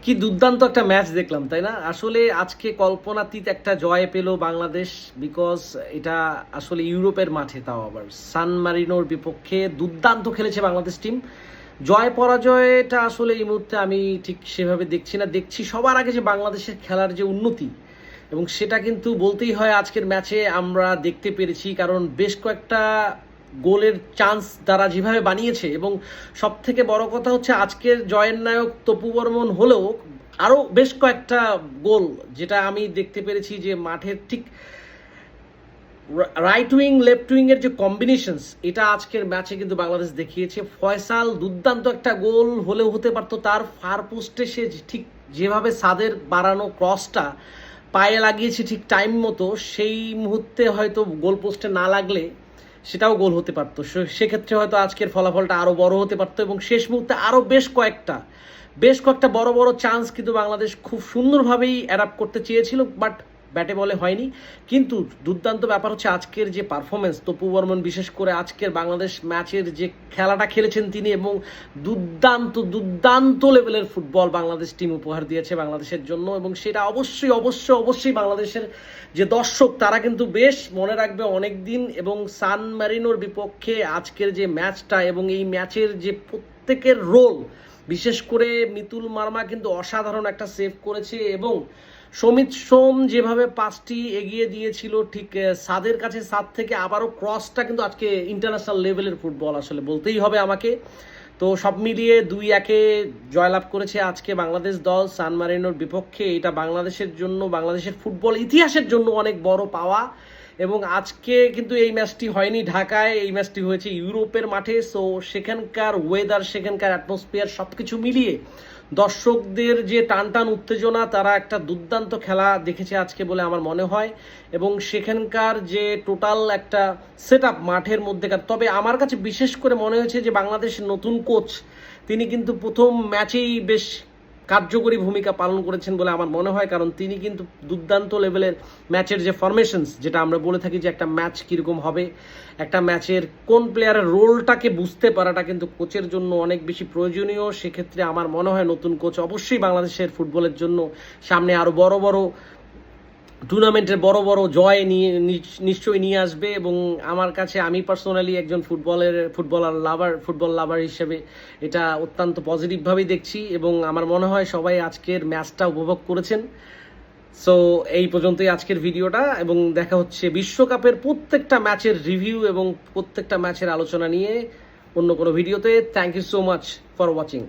কি দুর্দান্ত একটা ম্যাচ দেখলাম, তাই না? আসলে আজকে কল্পনাতীত একটা জয় পেল বাংলাদেশ, বিকজ এটা আসলে ইউরোপের মাঠে, তাও আবার সান মারিনোর বিপক্ষে দুর্দান্ত খেলেছে বাংলাদেশ টিম। জয় পরাজয়টা আসলে এই মুহূর্তে আমি ঠিক সেভাবে দেখছি না, দেখছি সবার আগে যে বাংলাদেশের খেলার যে উন্নতি, এবং সেটা কিন্তু বলতেই হয় আজকের ম্যাচে আমরা দেখতে পেরেছি। কারণ বেশ কয়েকটা গোলের চান্স তারা যেভাবে বানিয়েছে, এবং সব থেকে বড় কথা হচ্ছে আজকের জয়ের নায়ক তপু বর্মন হলেও আরও বেশ কয়েকটা গোল যেটা আমি দেখতে পেরেছি যে মাঠের ঠিক রাইট উইং লেফট উইং এর যে কম্বিনেশনস, এটা আজকের ম্যাচে কিন্তু বাংলাদেশ দেখিয়েছে। ফয়সাল দুর্দান্ত একটা গোল হলেও হতে পারতো, তার ফার পোস্টে সে ঠিক যেভাবে সাদের বাড়ানো ক্রসটা পায়ে লাগিয়েছে ঠিক টাইম মতো, সেই মুহূর্তে হয়তো গোল পোস্টে না লাগলে সেটাও গোল হতে পারতো। সেক্ষেত্রে হয়তো আজকের ফলাফলটা আরও বড় হতে পারতো, এবং শেষ মুহূর্তে আরও বেশ কয়েকটা বড় বড় চান্স কিন্তু বাংলাদেশ খুব সুন্দরভাবেই অ্যাডাপ্ট করতে চেয়েছিল, বাট ব্যাটে বলে হয়নি। কিন্তু দুর্দান্ত ব্যাপার হচ্ছে আজকের যে পারফরমেন্স, তপু বর্মন বিশেষ করে আজকের বাংলাদেশ ম্যাচের যে খেলাটা খেলেছেন তিনি, এবং দুর্দান্ত দুর্দান্ত লেভেলের ফুটবল বাংলাদেশ টিম উপহার দিয়েছে বাংলাদেশের জন্য। এবং সেটা অবশ্যই বাংলাদেশের যে দর্শক তারা কিন্তু বেশ মনে রাখবে অনেক দিন। এবং সান মারিনোর বিপক্ষে আজকের যে ম্যাচটা, এবং এই ম্যাচের যে প্রত্যেকের রোল, বিশেষ করে মিতুল মার্মা কিন্তু অসাধারণ একটা সেভ করেছে, এবং সমিত সোম যেভাবে পাসটি এগিয়ে দিয়েছিল ঠিক সাদের কাছে, সাদ থেকে আবারও ক্রসটা কিন্তু আজকে ইন্টারন্যাশনাল লেভেলের ফুটবল আসলে বলতেই হবে আমাকে। তো সব মিলিয়ে 2-1 জয়লাভ করেছে আজকে বাংলাদেশ দল সান মারিনোর বিপক্ষে। এটা বাংলাদেশের জন্য, বাংলাদেশের ফুটবল ইতিহাসের জন্য অনেক বড় পাওয়া। এবং আজকে কিন্তু এই ম্যাচটি হয়নি ঢাকায়, এই ম্যাচটি হয়েছে ইউরোপের মাঠে। সো সেখানকার ওয়েদার, সেখানকার অ্যাটমসফিয়ার সব কিছু মিলিয়ে দর্শকদের যে টান উত্তেজনা, তারা একটা দুর্দান্ত খেলা দেখেছে আজকে বলে আমার মনে হয়। এবং সেখানকার যে টোটাল একটা সেট আপ মাঠের মধ্যেকার, তবে আমার কাছে বিশেষ করে মনে হয়েছে যে বাংলাদেশের নতুন কোচ তিনি কিন্তু প্রথম ম্যাচেই বেশ কার্যকরী ভূমিকা পালন করেছেন বলে আমার মনে হয়। কারণ তিনি কিন্তু দুর্দান্ত লেভেলের ম্যাচের যে ফরমেশনস, যেটা আমরা বলে থাকি যে একটা ম্যাচ কীরকম হবে, একটা ম্যাচের কোন প্লেয়ারের রোলটাকে বুঝতে পারাটা কিন্তু কোচের জন্য অনেক বেশি প্রয়োজনীয়। সেক্ষেত্রে আমার মনে হয় নতুন কোচ অবশ্যই বাংলাদেশের ফুটবলের জন্য সামনে আরও বড় বড় টুর্নামেন্টের বড় বড় জয় নিয়ে নিশ্চয়ই নিয়ে আসবে। এবং আমার কাছে, আমি পার্সোনালি একজন ফুটবল লাভার হিসেবে এটা অত্যন্ত পজিটিভভাবেই দেখছি, এবং আমার মনে হয় সবাই আজকের ম্যাচটা উপভোগ করেছেন। সো এই পর্যন্তই আজকের ভিডিওটা, এবং দেখা হচ্ছে বিশ্বকাপের প্রত্যেকটা ম্যাচের রিভিউ এবং প্রত্যেকটা ম্যাচের আলোচনা নিয়ে অন্য কোনো ভিডিওতে। Thank you so much for watching.